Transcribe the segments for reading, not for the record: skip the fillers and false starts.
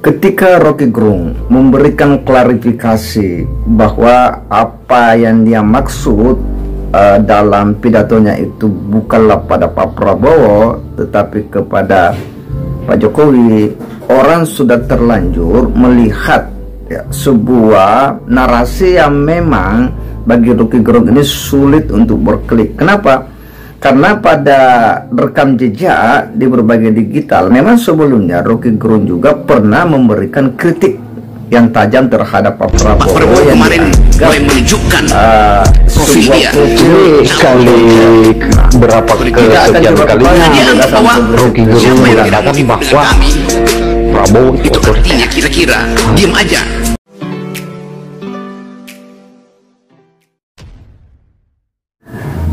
Ketika Rocky Gerung memberikan klarifikasi bahwa apa yang dia maksud dalam pidatonya itu bukanlah pada Pak Prabowo tetapi kepada Pak Jokowi, orang sudah terlanjur melihat sebuah narasi yang memang bagi Rocky Gerung ini sulit untuk berklik. Kenapa? Karena pada rekam jejak di berbagai digital, memang sebelumnya Rocky Gerung juga pernah memberikan kritik yang tajam terhadap Pak Prabowo. Pak Prabowo kemarin mulai menunjukkan profil dia. Kali berapa kesekian kalinya Rocky Gerung mengatakan bahwa Prabowo itu artinya kira-kira diam aja.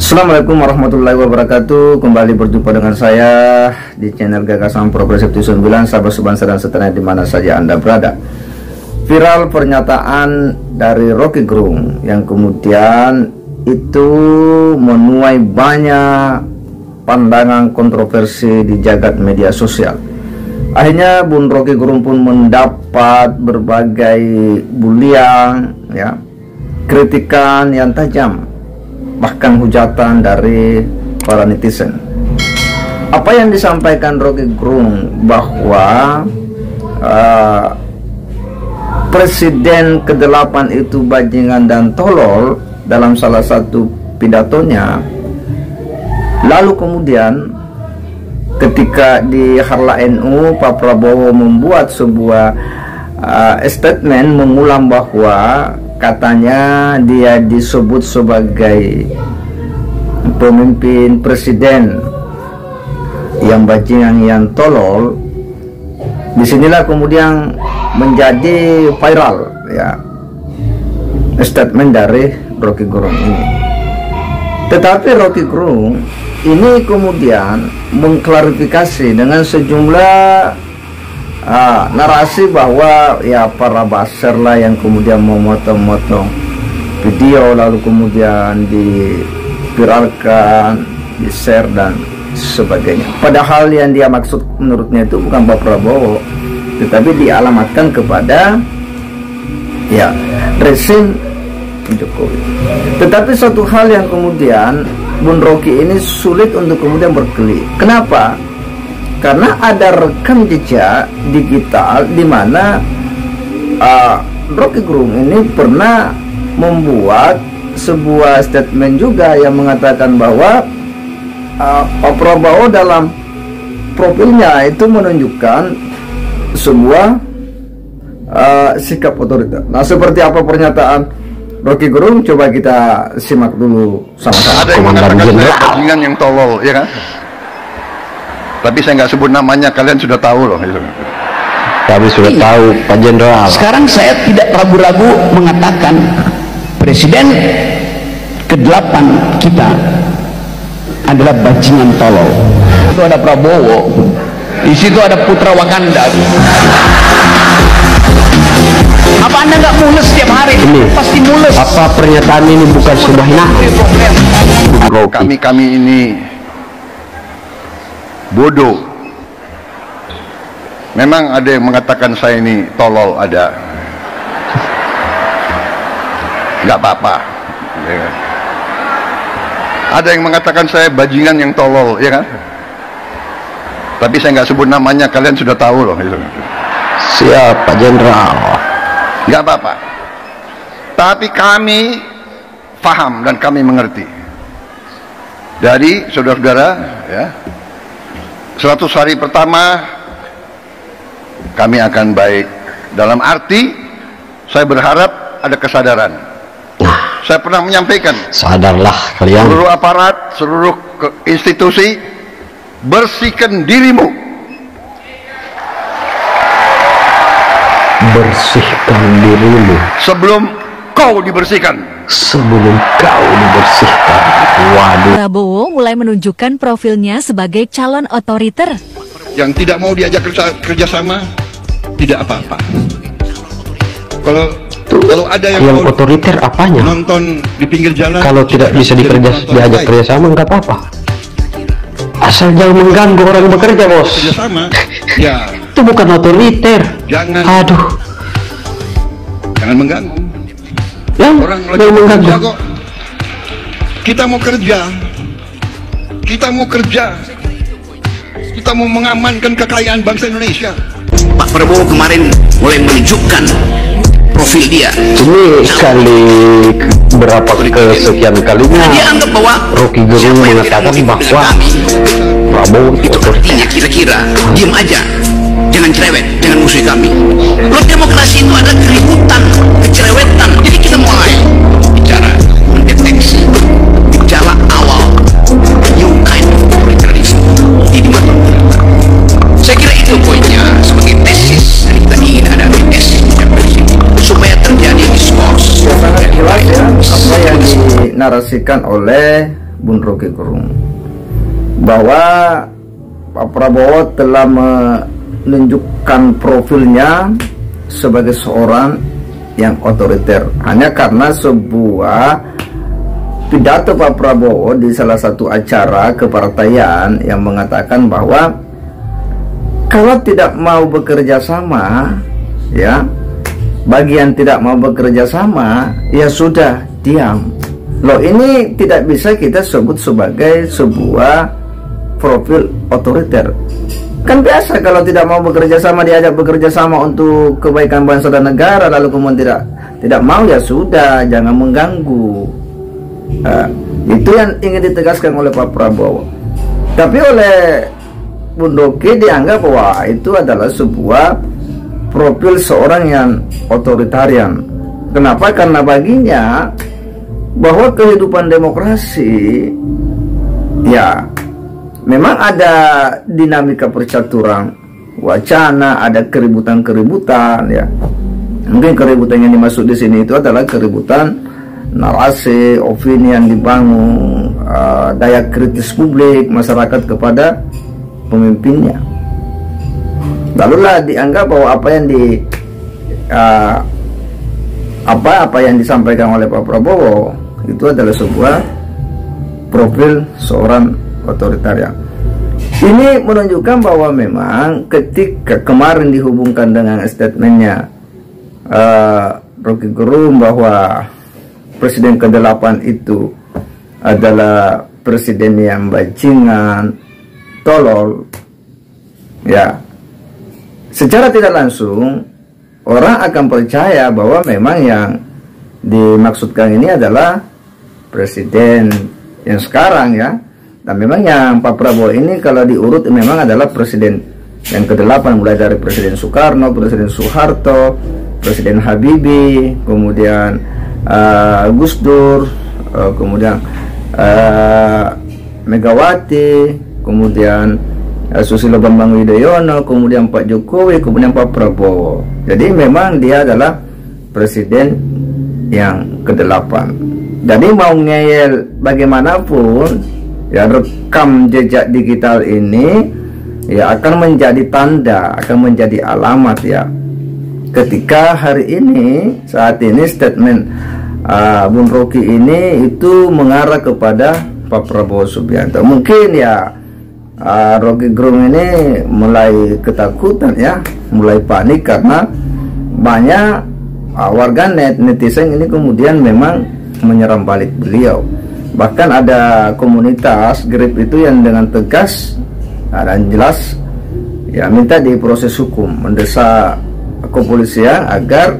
Assalamualaikum warahmatullahi wabarakatuh. Kembali berjumpa dengan saya di channel Gagasan Progresif 9, sahabat sebangsa dan setanah di mana saja Anda berada. Viral pernyataan dari Rocky Gerung yang kemudian itu menuai banyak pandangan kontroversi di jagat media sosial. Akhirnya Bun Rocky Gerung pun mendapat berbagai bulian, kritikan yang tajam, bahkan hujatan dari para netizen. Apa yang disampaikan Rocky Gerung bahwa Presiden ke-8 itu bajingan dan tolol dalam salah satu pidatonya. Lalu kemudian ketika di Harla NU, Pak Prabowo membuat sebuah statement mengulang bahwa katanya dia disebut sebagai pemimpin presiden yang bajingan, yang tolol. Disinilah kemudian menjadi viral statement dari Rocky Gerung ini. Tetapi Rocky Gerung ini kemudian mengklarifikasi dengan sejumlah narasi bahwa para buzzer lah yang kemudian memotong-motong video lalu kemudian diviralkan, di-share dan sebagainya. Padahal yang dia maksud menurutnya itu bukan Pak Prabowo, tetapi dialamatkan kepada rezim Jokowi. Tetapi satu hal yang kemudian Bun Rocky ini sulit untuk kemudian berklik. Kenapa? Karena ada rekam jejak digital di mana Rocky Gerung ini pernah membuat sebuah statement juga yang mengatakan bahwa Pak Prabowo dalam profilnya itu menunjukkan sebuah sikap otoriter. Nah, seperti apa pernyataan Rocky Gerung? Coba kita simak dulu sama-sama. Ada yang mengatakan saya bajingan yang tolol, ya kan? Tapi saya nggak sebut namanya, kalian sudah tahu loh. kami sudah tahu Pak Jenderal. Sekarang saya tidak ragu-ragu mengatakan Presiden ke-8 kita adalah bajingan tolol. Itu ada Prabowo, di situ ada putra Wakanda. Apa Anda nggak mules setiap hari? Ini pasti mules. Apa pernyataan ini bukan sebuah hina? Kami ini bodoh. Memang ada yang mengatakan saya ini tolol, ada. Nggak apa-apa. Ya. Ada yang mengatakan saya bajingan yang tolol, ya kan? Tapi saya nggak sebut namanya, kalian sudah tahu loh. Siap Pak Jenderal. Nggak apa-apa. Tapi kami paham dan kami mengerti. Dari saudara-saudara, 100 hari pertama kami akan baik. Dalam arti saya berharap ada kesadaran. Saya pernah menyampaikan, sadarlah kalian. Seluruh aparat, seluruh institusi, bersihkan dirimu. Bersihkan dirimu sebelum kau dibersihkan. Sebelum kau dibersihkan. Waduh. Prabowo mulai menunjukkan profilnya sebagai calon otoriter. Yang tidak mau diajak kerjasama, tidak apa-apa. Kalau ada yang otoriter apanya? Nonton di pinggir jalan, kalau tidak bisa diajak kerjasama nggak apa-apa. Asal jangan mengganggu orang bekerja, bos. Kerjasama, ya Itu bukan otoriter. Jangan mengganggu. Yang Orang lagi mengganggu. kerja kok. Kita mau kerja. Kita mau mengamankan kekayaan bangsa Indonesia. Pak Prabowo kemarin mulai menunjukkan profil dia. Ini kali berapa kesekian kalinya Dia anggap bahwa Rocky Gerung mengatakan bahwa Prabowo itu sepertinya kira-kira diam aja, jangan cerewet, jangan musuhi kami. Kalau demokrasi itu ada keributan, kecerewetan. Jadi kita mulai bicara mendeteksi gejala awal new kind of authoritarianism di mata. Saya kira itu poinnya sebagai tesis yang kita ingin ada di tesis supaya terjadi diskurs. Sangat jelas ya apa yang dinarasikan oleh Bung Rocky Gerung, bahwa Pak Prabowo telah menunjukkan profilnya sebagai seorang yang otoriter hanya karena sebuah pidato Pak Prabowo di salah satu acara kepartaian yang mengatakan bahwa kalau tidak mau bekerja sama, ya, bagian tidak mau bekerja sama, ya sudah diam. Loh, ini tidak bisa kita sebut sebagai sebuah profil otoriter. Kan biasa kalau tidak mau bekerja sama, diajak bekerja sama untuk kebaikan bangsa dan negara, lalu kemudian tidak mau, ya sudah, jangan mengganggu. Itu yang ingin ditegaskan oleh Pak Prabowo. Tapi oleh Bung Rocky dianggap bahwa itu adalah sebuah profil seorang yang otoritarian. Kenapa? Karena baginya bahwa kehidupan demokrasi, ya, memang ada dinamika percaturan wacana, ada keributan-keributan, ya. Mungkin keributan yang dimaksud di sini itu adalah keributan narasi, opini yang dibangun, daya kritis publik masyarakat kepada pemimpinnya. Lalulah dianggap bahwa apa yang disampaikan oleh Pak Prabowo itu adalah sebuah profil seorang otoritarian. Ini menunjukkan bahwa memang ketika kemarin dihubungkan dengan statementnya Rocky Gerung bahwa presiden ke-8 itu adalah presiden yang bajingan, tolol, ya, secara tidak langsung orang akan percaya bahwa memang yang dimaksudkan ini adalah presiden yang sekarang, ya. Dan memang yang Pak Prabowo ini kalau diurut memang adalah presiden yang ke-8, mulai dari Presiden Soekarno, Presiden Soeharto, Presiden Habibie, kemudian Gus Dur, kemudian Megawati, kemudian Susilo Bambang Yudhoyono, kemudian Pak Jokowi, kemudian Pak Prabowo. Jadi memang dia adalah presiden yang ke-8. Jadi mau ngeyel bagaimanapun, ya, rekam jejak digital ini ya akan menjadi tanda, akan menjadi alamat, ya, ketika hari ini, saat ini statement Bung Rocky ini itu mengarah kepada Pak Prabowo Subianto. Mungkin ya Rocky Gerung ini mulai ketakutan, ya, mulai panik karena banyak warganet, netizen ini kemudian memang menyerang balik beliau. Bahkan ada komunitas Grip itu yang dengan tegas dan jelas, ya, minta diproses hukum, mendesak kepolisian agar,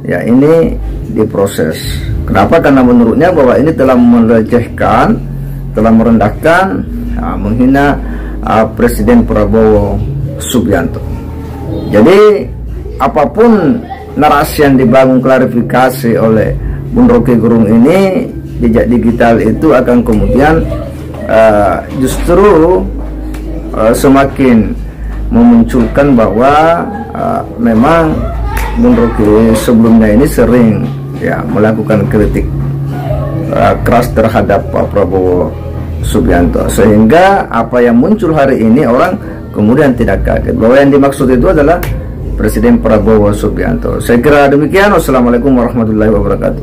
ya, ini diproses. Kenapa? Karena menurutnya bahwa ini telah melecehkan, telah merendahkan, menghina Presiden Prabowo Subianto. Jadi apapun narasi yang dibangun klarifikasi oleh Bung Rocky Gerung ini, jejak digital itu akan kemudian justru semakin memunculkan bahwa memang Bung Rocky sebelumnya ini sering, ya, melakukan kritik keras terhadap Pak Prabowo Subianto, sehingga apa yang muncul hari ini orang kemudian tidak kaget bahwa yang dimaksud itu adalah Presiden Prabowo Subianto. Saya kira demikian. Wassalamualaikum warahmatullahi wabarakatuh.